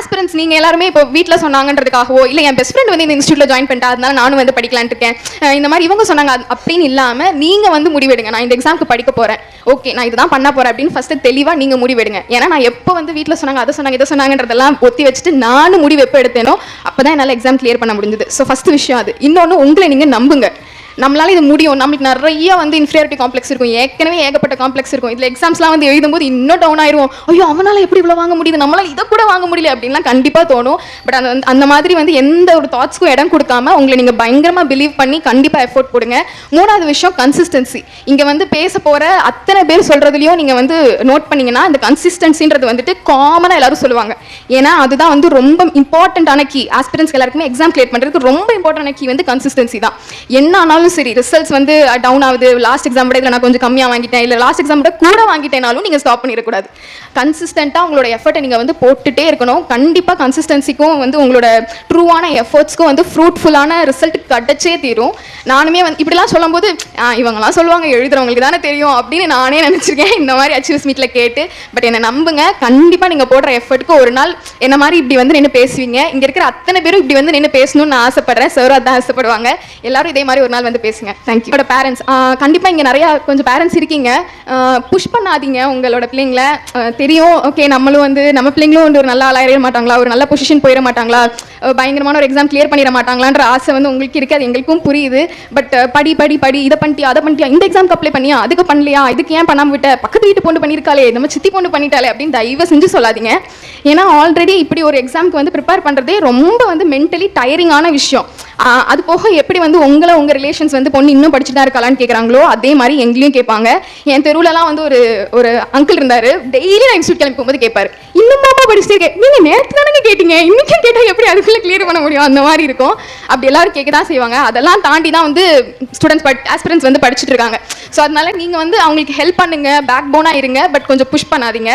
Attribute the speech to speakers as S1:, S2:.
S1: Aspirants நீங்கள் எல்லாருமே இப்போ வீட்டில் சொன்னாங்கன்றதுக்காகவோ இல்லை என் பெஸ்ட் ஃப்ரெண்ட் வந்து இந்த இன்ஸ்டியூட்டில் ஜாயின் பண்ணிட்டா அதனால நானும் வந்து படிக்கலான்ட்டு இருக்கேன் இந்த மாதிரி இவங்க சொன்னாங்க அப்படின்னு இல்லாமல் நீங்கள் வந்து முடிவெடுங்க. நான் இந்த எக்ஸாமுக்கு படிக்க போகிறேன், ஓகே நான் இதுதான் பண்ண போகிறேன் அப்படின்னு ஃபஸ்ட்டு தெளிவாக நீங்கள் முடிவெடுங்க. ஏன்னா நான் எப்போ வந்து வீட்டில் சொன்னாங்க அதை சொன்னாங்க இதை சொன்னாங்கன்றதெல்லாம் ஒத்தி வச்சுட்டு நானும் முடிவு எப்போ எடுத்தேனோ அப்போ தான் என்னால் எக்ஸாம் கிளியர் பண்ண முடிஞ்சது. ஸோ ஃபஸ்ட்டு விஷயம் அது. இன்னொன்று, உங்களை நீங்கள் நம்புங்க, நம்மளால இது முடியும். நம்மளுக்கு நிறைய வந்து இன்ஃபீரியாரிட்டி காம்ப்ளெக்ஸ் இருக்கும், ஏற்கனவே ஏகப்பட்ட காம்ப்ளெக்ஸ் இருக்கும். இதில் எக்ஸாம்ஸ்லாம் வந்து எழுதும்போது இன்னும் டவுன் ஆயிரும். ஐயோ அவனால் எப்படி இவ்வளோ வாங்க முடியுது, நம்மளால் இதை கூட வாங்க முடியல அப்படின்லாம் கண்டிப்பாக தோணும். பட் அந்த மாதிரி வந்து எந்த ஒரு தாட்ஸ்க்கும் இடம் கொடுக்காம உங்களை நீங்கள் பயங்கரமாக பிலீவ் பண்ணி கண்டிப்பாக எஃபோர்ட் போடுங்க. மூணாவது விஷயம் கன்சிஸ்டன்சி. இங்கே வந்து பேச போகிற அத்தனை பேர் சொல்கிறதுலையும் நீங்கள் வந்து நோட் பண்ணிங்கன்னா இந்த கன்சிஸ்டன்சின்றது வந்துட்டு காமனாக எல்லாரும் சொல்லுவாங்க. ஏன்னா அதுதான் வந்து ரொம்ப இம்பார்ட்டண்ட்டான கீ. ஆஸ்பிரன்ஸ் எல்லாருக்குமே எக்ஸாம் கிளியர் பண்ணுறதுக்கு ரொம்ப இம்பார்ட்டன்டான கீ வந்து கன்சிஸ்டன்சி தான். என்ன ஆனாலும் சரி, ரிசல்ட்ஸ் வந்து டவுன் ஆகுது, லாஸ்ட் எக்ஸாம் விட இதில் நான் கொஞ்சம் கம்மியாக வாங்கிட்டேன், இல்லை லாஸ்ட் எக்ஸாம் விட கூட வாங்கிட்டேனாலும் நீங்கள் ஸ்டாப் பண்ணிடக்கூடாது. கன்சிஸ்டண்ட்டாக உங்களோட எஃபர்ட்டை நீங்கள் வந்து போட்டுகிட்டே இருக்கணும். கண்டிப்பாக கன்சிஸ்டன்சிக்கும் வந்து உங்களோட ட்ரூவான எஃபர்ட்ஸ்க்கும் வந்து ஃப்ரூட்ஃபுல்லான ரிசல்ட் கிடைச்சே தீரும். நானுமே வந்து இப்படிலாம் சொல்லும்போது இவங்கெல்லாம் சொல்லுவாங்க எழுதுறவங்களுக்கு தானே தெரியும் அப்படின்னு நானே நினச்சிருக்கேன் இந்த மாதிரி அச்சீவ்ஸ் மீட்டில் கேட்டு. பட் என்னை நம்புங்க, கண்டிப்பாக நீங்கள் போடுற எஃபர்ட்டுக்கு ஒரு நாள் என்ன மாதிரி இப்படி வந்து நின்று பேசுவீங்க. இங்கே இருக்கிற அத்தனை பேரும் இப்படி வந்து நின்று பேசணும்னு நான் ஆசைப்படுறேன், சார் அதான் ஆசைப்படுவாங்க. எல்லாரும் இதே மாதிரி ஒரு நாள் வந்து பேசுங்க. தேங்க்யூ. என்னோட பேரண்ட்ஸ் கண்டிப்பாக இங்கே நிறையா கொஞ்சம் பேரண்ட்ஸ் இருக்கீங்க, புஷ் பண்ணாதீங்க உங்களோட பிள்ளைங்களை. தெரியும், ஓகே நம்மளும் வந்து நம்ம பிள்ளைங்களும் வந்து ஒரு நல்ல ஆளாயிட மாட்டாங்களா, ஒரு நல்ல பொசிஷன் போயிட மாட்டாங்களா, பயங்கரமான ஒரு எக்ஸாம் கிளியர் பண்ணிட மாட்டாங்களான்ற ஆசை வந்து உங்களுக்கு இருக்குது, அது எங்களுக்கும் புரியுது. பட் படி படி படி, இதை பண்ணிட்டியா அதை பண்ணிட்டியா, இந்த எக்ஸாம்க்கு அப்ளை பண்ணியா அதுக்கு பண்ணலையா, இதுக்கு ஏன் பண்ணாமல் விட்ட, பக்கத்து வீட்டு பொண்ணு பண்ணியிருக்காளே, நம்ம சித்தி பொண்ணு பண்ணிட்டாலே அப்படின்னு தயவு செஞ்சு சொல்லாதீங்க. ஏன்னா ஆல்ரெடி இப்படி ஒரு எக்ஸாமுக்கு வந்து ப்ரிப்பேர் பண்ணுறதே ரொம்ப வந்து மென்டலி டயரிங்கான விஷயம். அது போக எப்படி வந்து உங்கள் ரிலேஷன்ஸ் வந்து பொண்ணு இன்னும் படிச்சுட்டு தான் இருக்கலான்னு கேட்குறாங்களோ அதே மாதிரி எங்களையும் கேட்பாங்க. என் தெருவுலலாம் வந்து ஒரு அங்கிள் இருந்தார், டெய்லி நான் இன்ஸ்டியூட் கிளம்பி போகும்போது கேட்பார், இன்னும் மாமா படிச்சுட்டு இருக்கேன், நீங்கள் நேற்று தானே கேட்டீங்க, இன்றைக்கும் கேட்டால் எப்படி அதுக்குள்ளே கிளியர் பண்ண முடியும், அந்த மாதிரி இருக்கும். அப்படி எல்லாரும் கேட்க தான் செய்வாங்க. அதெல்லாம் தாண்டி தான் வந்து ஸ்டூடெண்ட்ஸ் ஆஸ்பிரன்ட்ஸ் வந்து படிச்சுட்டு இருக்காங்க. ஸோ அதனால நீங்கள் வந்து அவங்களுக்கு ஹெல்ப் பண்ணுங்கள், பேக் போனாக இருங்க, பட் கொஞ்சம் புஷ் பண்ணாதீங்க.